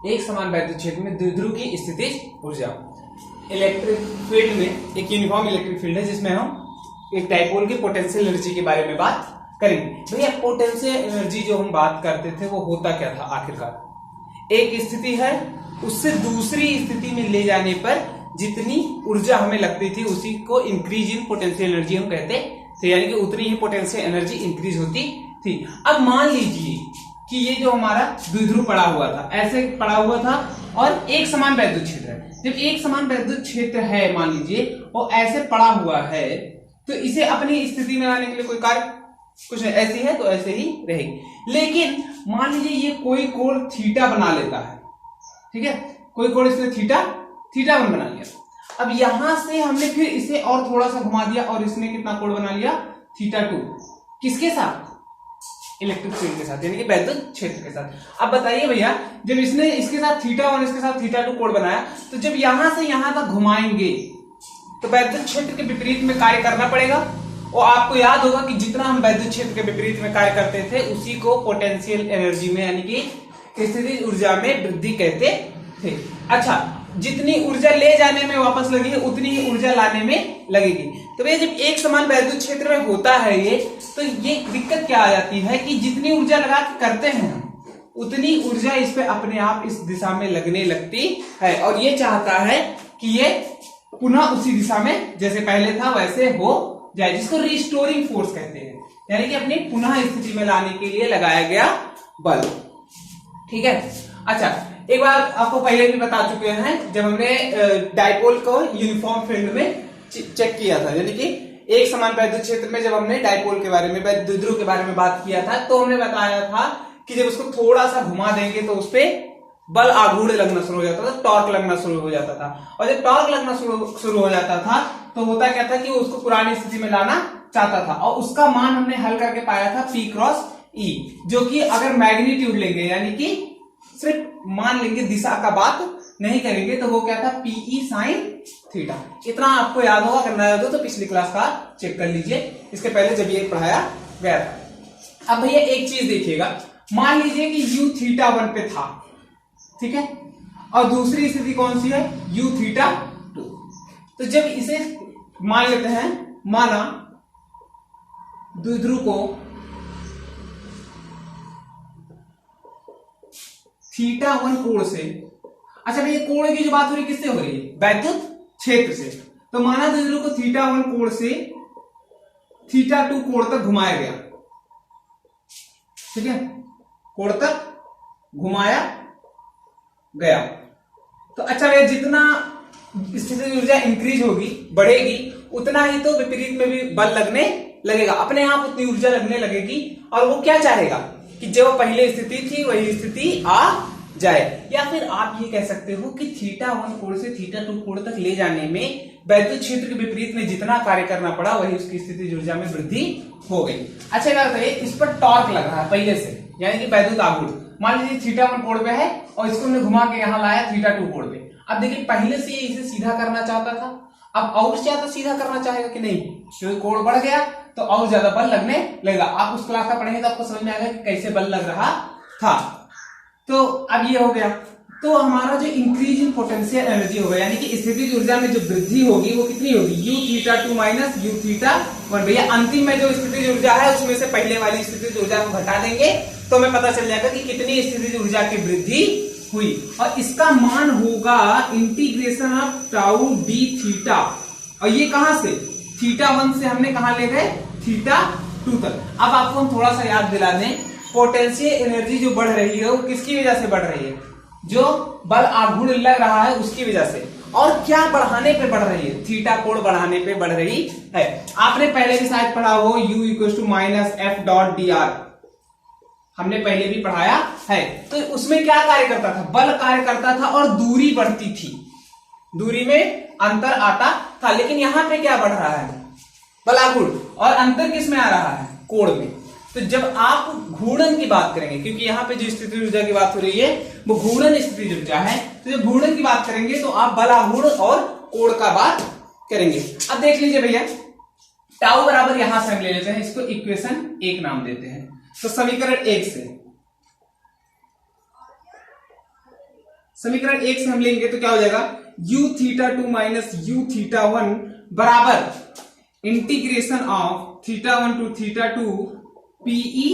एक समान वैद्युत क्षेत्र में द्विध्रुव की स्थितिज ऊर्जा। इलेक्ट्रिक फील्ड में एक यूनिफॉर्म इलेक्ट्रिक फील्ड है जिसमें हम एक डाइपोल की पोटेंशियल एनर्जी के बारे में बात करेंगे। भैया पोटेंशियल एनर्जी जो हम बात करते थे वो होता क्या था आखिरकार? एक स्थिति है, उससे दूसरी स्थिति में ले जाने पर जितनी ऊर्जा हमें लगती थी उसी को इंक्रीज इन पोटेंशियल एनर्जी हम कहते थे, यानी कि उतनी ही पोटेंशियल एनर्जी इंक्रीज होती थी। अब मान लीजिए कि ये जो हमारा द्विध्रुव पड़ा हुआ था, ऐसे पड़ा हुआ था और एक समान वैद्युत क्षेत्र है। जब एक समान वैद्युत क्षेत्र है मान लीजिए वो ऐसे पड़ा हुआ है तो इसे अपनी स्थिति में लाने के लिए कोई कार्य कुछ नहीं, ऐसी है तो ऐसे ही रहेगी। लेकिन मान लीजिए ये कोई कोण थीटा बना लेता है, ठीक है, कोई कोण इसने थीटा 1 बना लिया। अब यहां से हमने फिर इसे और थोड़ा सा घुमा दिया और इसने कितना कोण बना लिया? थीटा 2। किसके साथ? इलेक्ट्रिक फील्ड के साथ, यानी कि वैद्युत क्षेत्र के साथ। अब बताइए भैया, जब इसने इसके साथ थीटा 1 इसके साथ थीटा 2 कोण बनाया तो जब यहां से यहां तक घुमाएंगे तो वैद्युत क्षेत्र के विपरीत में कार्य करना पड़ेगा। और आपको याद होगा कि जितना हम वैद्युत क्षेत्र के विपरीत में कार्य करते थे उसी को पोटेंशियल एनर्जी में यानी कि स्थितिज ऊर्जा में वृद्धि कहते थे। अच्छा, जितनी ऊर्जा ले जाने में वापस लगी है उतनी ही ऊर्जा लाने में लगेगी। तो भैया जब एक समान वैद्युत क्षेत्र में होता है ये, तो ये दिक्कत क्या आ जाती है कि जितनी ऊर्जा लगा के करते हैं उतनी ऊर्जा इस पे अपने आप इस दिशा में लगने लगती है और ये चाहता है कि ये पुनः उसी दिशा में जैसे पहले था वैसे हो जाए, जिसको रिस्टोरिंग फोर्स कहते हैं, यानी कि अपनी पुनः स्थिति में लाने के लिए लगाया गया बल। ठीक है। अच्छा, एक बार आपको पहले भी बता चुके हैं जब हमने डाइपोल को यूनिफॉर्म फील्ड में चेक किया था, यानी कि एक समान वैद्युत क्षेत्र में जब हमने डाइपोल के बारे में द्विध्रुव के बारे में बात किया था तो हमने बताया था कि जब उसको थोड़ा सा घुमा देंगे तो उसपे बल आघूर्ण लगना शुरू हो जाता था, टॉर्क लगना शुरू हो जाता था। और जब टॉर्क लगना शुरू हो जाता था तो होता क्या था कि वो उसको पुरानी स्थिति में लाना चाहता था और उसका मान हमने हल करके पाया था P क्रॉस E, जो कि अगर मैग्नीट्यूड लेंगे यानी कि सिर्फ मान लेंगे दिशा का बात नहीं करेंगे तो वो क्या था PE साइन थीटा। इतना आपको याद होगा, करना याद हो तो पिछली क्लास का चेक कर लीजिए, इसके पहले जब ये पढ़ाया गया था। अब भैया एक चीज देखिएगा, मान लीजिए कि U थीटा 1 पे था, ठीक है, और दूसरी स्थिति कौन सी है? U theta 2। तो जब इसे मान लेते हैं, माना द्विध्रुव को थीटा 1 कोण से, अच्छा भैया कोण की जो बात हो रही है किससे हो रही है? वैद्युत क्षेत्र से। तो माना द्विध्रुव को थीटा 1 कोण से थीटा 2 कोण तक घुमाया गया, ठीक है, कोण तक घुमाया गया। तो अच्छा भैया जितना स्थितिज ऊर्जा इंक्रीज होगी, बढ़ेगी, उतना ही तो विपरीत में भी बल लगने लगेगा, अपने आप उतनी ऊर्जा लगने लगेगी। और वो क्या चाहेगा कि जो पहले स्थिति थी वही स्थिति आ जाए। या फिर आप ये कह सकते हो कि थीटा 1 कोण से थीटा 2 कोण तक ले जाने में वैद्युत क्षेत्र के विपरीत में जितना कार्य करना पड़ा वही उसकी स्थितिज ऊर्जा में वृद्धि हो गई। अच्छा क्या बताइए, इस पर टॉर्क लग रहा है पहले से, यानी कि वैद्युत आघूर्ण। मान लीजिए थीटा 1 कोण पे है और इसको हमने घुमा के यहां लाया थीटा 2 कोण पे। अब देखिए पहले से ये इसे सीधा करना चाहता था, अब और ज्यादा सीधा करना चाहेगा कि नहीं, क्योंकि कोण बढ़ गया तो और ज्यादा बल लगने लगेगा। आप उस क्लास का पढ़ेंगे तो आपको समझ में आएगा कि कैसे बल लग रहा था। तो अब ये हो गया, तो हमारा जो इंक्रीज इन पोटेंशियल एनर्जी होगा, यानी कि स्थितिज ऊर्जा में जो वृद्धि होगी वो कितनी होगी? U theta 2 minus U theta 1। भैया अंतिम में जो स्थितिज ऊर्जा है उसमें से पहले वाली स्थितिज ऊर्जा को घटा देंगे तो हमें पता चल जाएगा कि कितनी स्थितिज ऊर्जा की वृद्धि हुई, और इसका मान होगा integration of tau d theta. और ये कहां से? थीटा 1 से हमने कहां ले गए? थीटा 2 तक। अब आपको हम थोड़ा सा याद दिला दें, पोटेंशियल एनर्जी जो बढ़ रही है वो किसकी वजह से बढ़ रही है? जो बल आघूर्ण लग रहा है उसकी वजह से। और क्या बढ़ाने पे बढ़ रही है? थीटा कोण बढ़ाने पे बढ़ रही है। आपने पहले भी शायद पढ़ा हो U equal to minus F dot dr, हमने पहले भी पढ़ाया है। तो उसमें क्या कार्य करता था? बल कार्य करता था और दूरी बढ़ती थी, दूरी में अंतर आता था। लेकिन यहां पे क्या बढ़ रहा है? बल आघूर्ण। और अंतर किस में आ रहा है? कोण में। तो जब आप घूर्णन की बात करेंगे, क्योंकि यहाँ पे जो स्थितिज ऊर्जा की बात हो रही है वो घूर्णन स्थितिज ऊर्जा है, तो जब घूर्णन की बात करेंगे तो आप बल आघूर्ण और कोण का बात करेंगे। अब देख लीजिए भैया, टाउ बराबर यहां से हम ले लेते हैं, इसको इक्वेशन 1 नाम देते हैं। तो समीकरण 1 से समीकरण 1 से हम लेंगे तो क्या हो जाएगा, u theta 2 minus u theta 1 बराबर integration of theta 1 to theta 2 PE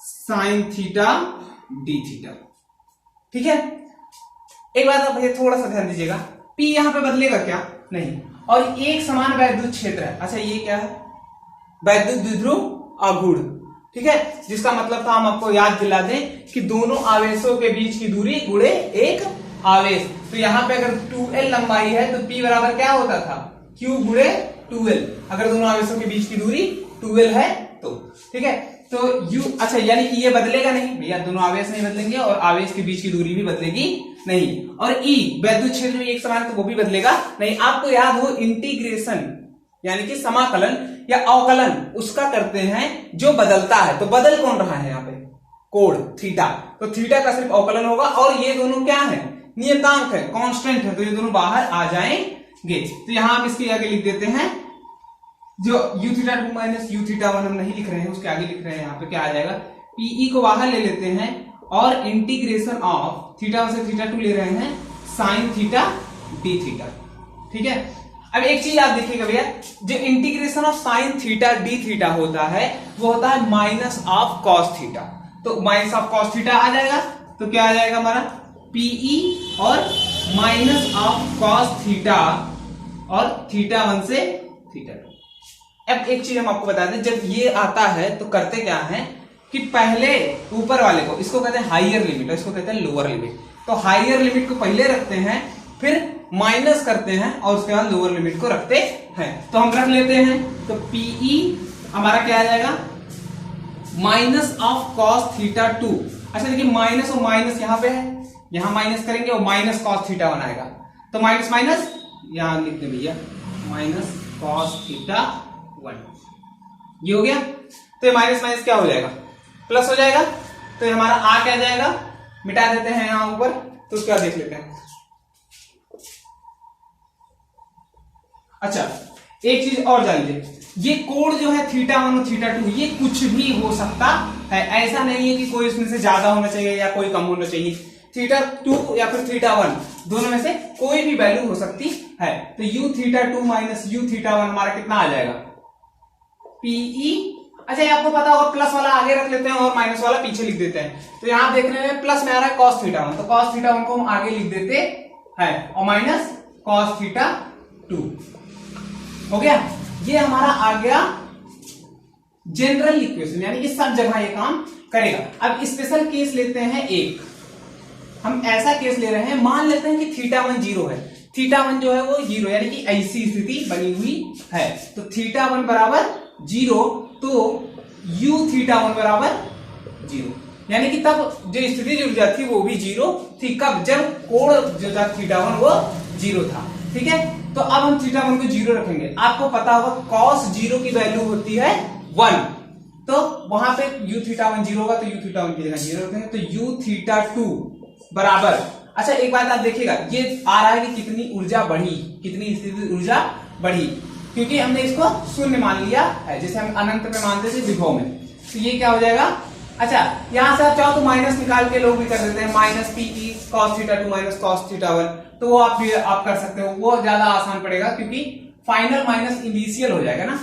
sine theta d theta. ठीक है, एक बात आप भैया थोड़ा सा ध्यान दीजिएगा, P यहां पे बदलेगा क्या, नहीं, और एक समान वैद्युत क्षेत्र है। अच्छा ये क्या है, वैद्युत द्विध्रुव आघूर्ण। ठीक है, जिसका मतलब था, हम आपको याद दिला दें कि दोनों आवेशों के बीच की दूरी गुणे एक आवेश। तो यहां पे अगर 2l लंबाई है तो P बराबर क्या होता था, Q गुणे 2l, अगर दोनों आवेशों के बीच की दूरी 2l है तो। ठीक है, तो U, अच्छा यानी कि ये बदलेगा नहीं भैया, दोनों आवेश नहीं बदलेंगे और आवेश के बीच की दूरी भी बदलेगी नहीं। और E वैद्युत क्षेत्र में एक समान, तो वो भी बदलेगा नहीं। आपको याद हो इंटीग्रेशन यानी कि समाकलन या अवकलन उसका करते हैं जो बदलता है, तो बदल कौन रहा है यहाँ पे, कोण थीटा, तो थीटा का सिर्फ अवकलन होगा। और ये दोनों क्या है, नियतांक है, कांस्टेंट है, तो ये दोनों बाहर आ जाएंगे। तो यहां हम इसके आगे लिख देते हैं, जो u theta 2 minus u theta 1 हम नहीं लिख रहे हैं, उसके आगे लिख रहे हैं, यहाँ पे क्या आ जाएगा, पीई को बाहर ले लेते हैं और इंटीग्रेशन ऑफ थीटा 1 से थीटा 2 ले रहे हैं साइन थीटा डी थीटा। ठीक है, अब एक चीज आप देखिएगा भैया, जो integration of sine theta d theta होता है वो होता है माइनस ऑफ कॉस थीटा। तो माइनस ऑफ कॉस थीटा आ जाएगा, तो क्या आ जाएगा हमारा पीई और माइनस ऑफ कॉस थीटा और थीटा 1 से थीटा 2। अब एक चीज हम आपको बता दें, जब ये आता है तो करते क्या है कि पहले ऊपर वाले को, इसको कहते हैं हाइयर लिमिट और इसको कहते हैं लोअर लिमिट। तो हाइयर लिमिट को पहले रखते हैं, फिर माइनस करते हैं और उसके बाद लोअर लिमिट को रखते हैं। तो हम रख लेते हैं, तो पीई हमारा क्या आ जाएगा, माइनस ऑफ कॉस थीटा 2। अच्छा देखिए, माइनस और माइनस यहां पे है, यहां माइनस करेंगे और माइनस कॉस थीटा 1 आएगा, तो माइनस माइनस यहां लिख दे भैया, माइनस कॉस थीटा 1, ये हो गया। तो ये माइनस माइनस क्या हो जाएगा, प्लस हो जाएगा। तो ये हमारा आ क्या जाएगा, मिटा देते हैं यहां ऊपर, तो उसका देख लेते हैं। अच्छा एक चीज और जान लीजिए, ये कोण जो है थीटा 1 और थीटा 2 ये कुछ भी हो सकता है, ऐसा नहीं है कि कोई इसमें से ज्यादा होना चाहिए या कोई कम होना चाहिए। थीटा 2 या फिर थीटा 1 दोनों में से कोई भी वैल्यू हो सकती है। तो u theta 2 minus u theta 1 हमारा कितना आ जाएगा, पीई। अच्छा ये आपको पता होगा, प्लस वाला आगे रख लेते हैं और माइनस वाला पीछे लिख देते हैं। तो यहां देख रहे हैं प्लस में आ रहा है कॉस थीटा 1, तो कॉस थीटा 1 को हम आगे लिख देते हैं और माइनस कॉस थीटा 2 हो गया। ये हमारा आ गया जनरल इक्वेशन, यानी कि सब जगह ये काम करेगा। अब स्पेशल केस लेते हैं एक, हम ऐसा केस ले रहे हैं, मान लेते हैं कि थीटा 1 0 है, थीटा 1 जो है वो 0 यानी कि ऐसी स्थिति बनी हुई है। तो थीटा 1 बराबर 0, तो u थीटा 1 बराबर 0, यानी कि तब जो स्थिति ऊर्जा थी वो भी 0 थी। कब, जब कोण जो था थीटा 1 वो 0 था। ठीक है, तो अब हम थीटा 1 को 0 रखेंगे। आपको पता होगा कॉस 0 की वैल्यू होती है 1, तो वहां पे u थीटा 1 0 होगा, तो u थीटा 1 की जगह 0 रखेंगे, तो u थीटा 2 बराबर। अच्छा एक बात आप देखिएगा, ये आ रहा है कि कितनी ऊर्जा बढ़ी, कितनी स्थिति ऊर्जा बढ़ी, क्योंकि हमने इसको शून्य मान लिया है, जैसे हम अनंत में मानते थे विभव में। तो ये क्या हो जाएगा, अच्छा यहां से आप चाहो तो माइनस निकाल के लोग भी कर देते हैं, minus PE cos theta 2 minus cos theta 1, तो वो आप भी आप कर सकते हो, वो ज्यादा आसान पड़ेगा क्योंकि फाइनल माइनस इनिशियल हो जाएगा ना।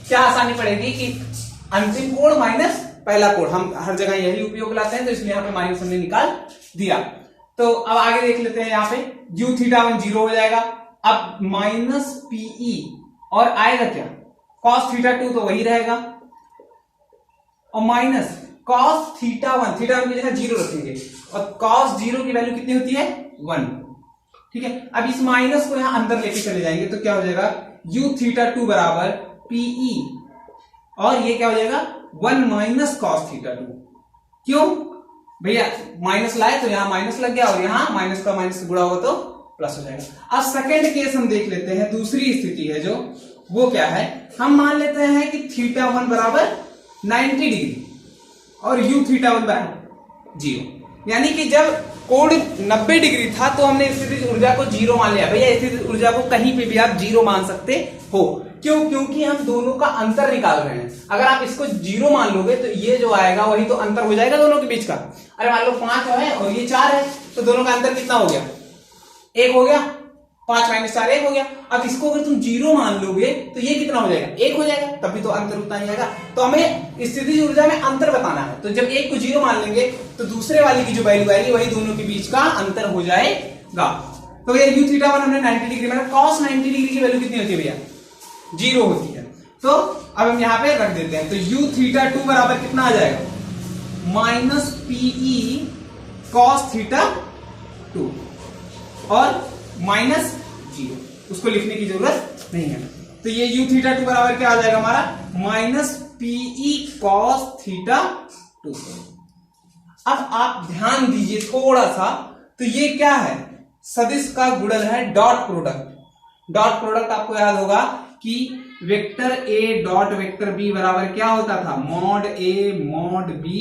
क्या आसानी पड़ेगी कि अंतिम कोण माइनस पहला कोण, हम हर जगह यही उपयोग लाते हैं, तो इसलिए यहाँ पे माइनस हमने निकाल दिया। तो अब आगे देख लेते हैं, यहाँ पे u थीटा 1 0 हो जाएगा। अब माइनस पीई और आएगा क्या, कॉस थीटा 2 तो वही रहेगा, और माइनस कॉस थीटा 1, थीटा 1 की जगह 0 रखेंगे, और कॉस 0 की वैल्यू कितनी होती है 1। ठीक है, अब इस माइनस को यहां अंदर लेके चले जाएंगे, तो क्या हो जाएगा, u थीटा 2 बराबर पीई, और ये क्या हो जाएगा 1 माइनस कॉस थीटा 2। क्यों भैया, माइनस लाए तो यहां माइनस लग गया, और यहां माइनस का माइनस से गुणा होगा तो प्लस हो जाएगा। अब सेकेंड केस हम देख लेते हैं, दूसरी स्थिति है जो, वो क्या है, हम मान लेते हैं कि थीटा 1 बराबर 90 डिग्री और u थीटा 1 बराबर 0, यानी कि जब कोण 90 डिग्री था तो हमने स्थितिज ऊर्जा को 0 मान लिया। भैया स्थितिज ऊर्जा को कहीं पे भी आप 0 मान सकते हो, क्यों? क्योंकि हम दोनों का अंतर निकाल रहे हैं। अगर आप इसको 0 मान लोगे तो ये जो आएगा वही तो अंतर हो जाएगा दोनों के बीच का। अरे मान लो 5 है और ये 4 है, तो दोनों का अंतर कितना हो गया? 1 हो गया। 5 - 4 1 हो गया। अब इसको अगर तुम 0 मान लोगे तो ये कितना हो जाएगा? 1 हो जाएगा, तभी तो अंतर उतना ही आएगा। तो हमें स्थितिज ऊर्जा में अंतर बताना है, तो जब 1 को 0 मान लेंगे तो दूसरे वाले की जो वैल्यू आएगी वही दोनों के बीच का अंतर हो जाएगा। तो भैया u थीटा 1 हमने 90 डिग्री में, cos 90 डिग्री की वैल्यू कितनी होती है भैया? 0 होती है। तो अब हम यहां पे रख देते हैं, तो u थीटा 2 बराबर कितना आ जाएगा? -pe cos थीटा 2 और -0, उसको लिखने की जरूरत नहीं है। तो ये u थीटा 2 बराबर क्या आ जाएगा हमारा? -pe cos theta 2। अब आप ध्यान दीजिए थोड़ा सा, तो ये क्या है? सदिश का गुणन है, डॉट प्रोडक्ट। डॉट प्रोडक्ट आपको याद होगा कि vector a dot vector b बराबर क्या होता था? mod a mod b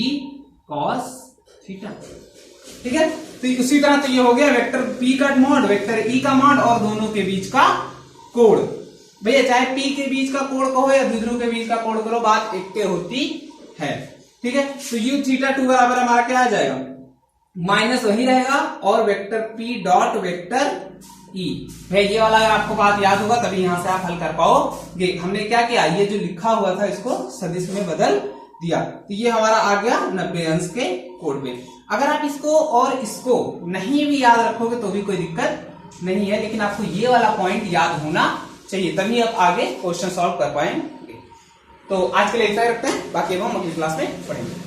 cos theta. ठीक है, तो उसी तरह तो ये हो गया वेक्टर p का मॉड, वेक्टर e का मॉड और दोनों के बीच का कोण। भैया चाहे p के बीच का कोण कहो या द्विध्रुव के बीच का कोण करो, बात एक के होती है। ठीक है, तो u थीटा 2 बराबर हमारा क्या आ जाएगा? माइनस वही रहेगा और vector p dot vector e। भाई ये वाला अगर आपको बात याद होगा तभी यहां से आप हल कर पाओगे। हमने क्या किया? ये जो लिखा हुआ था इसको सदिश में बदल दिया, तो ये हमारा आ गया 90 अंश के कोण पे। अगर आप इसको और इसको नहीं भी याद रखोगे तो भी कोई दिक्कत नहीं है, लेकिन आपको ये वाला पॉइंट याद होना चाहिए, तभी आप आगे क्वेश्चन सॉल्व कर पाएंगे। तो आज के लिए इतना ही रखते हैं, बाकी हम अगली क्लास में पढ़ेंगे।